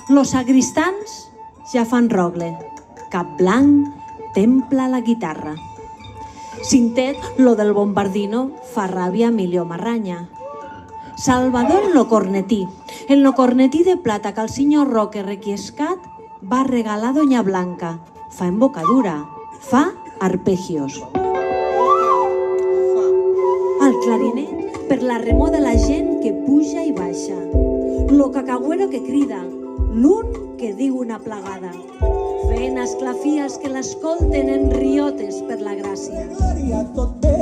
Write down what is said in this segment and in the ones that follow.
Los sagristans ja fan rogle. Cap blanc templa la guitarra. Cintet, lo del bombardino, fa ràbia a Emilio Marranya. Salvador en lo cornetí de plata que el senyor Roque Requiescat va regalar a Doña Blanca. Fa embocadura, fa arpegios. El clarinet per la remor de la gent que puja i baixa. Lo cacagüero que crida, l'un que diu una plegada. Fent esclafies que l'escolten en riotes per la gràcia. Tot bé,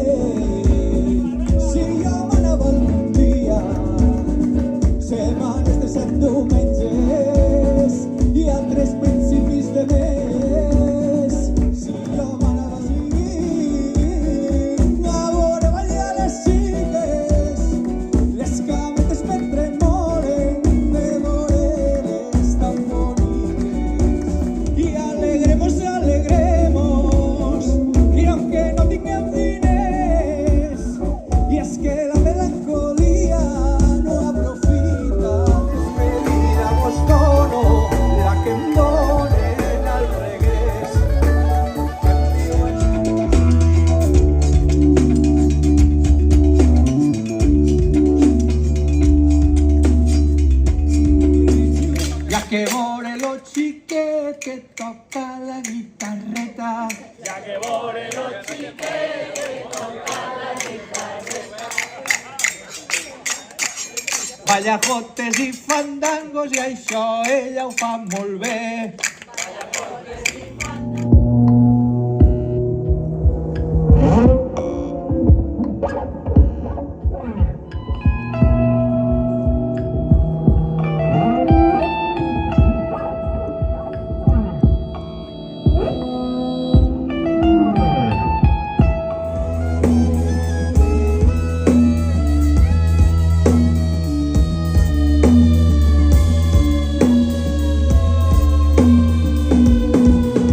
si jo m'anava algun dia, setmanes de set diumenges i altres principis de mes. Si jo m'anava a veure ballar les cigues, les cametes me tremolen de veure-les tan boniques. I alegremos, i aunque no tinguem diners, i és que la melancolia no aprofita. Despedida vos dono, la que em donen al regrés. Ja que vore lo xiquet que toca la guitarreta, Ja que vore lo xiquet que toca la guitarreta. ballajotes i fandangos, i això ella ho fa molt bé.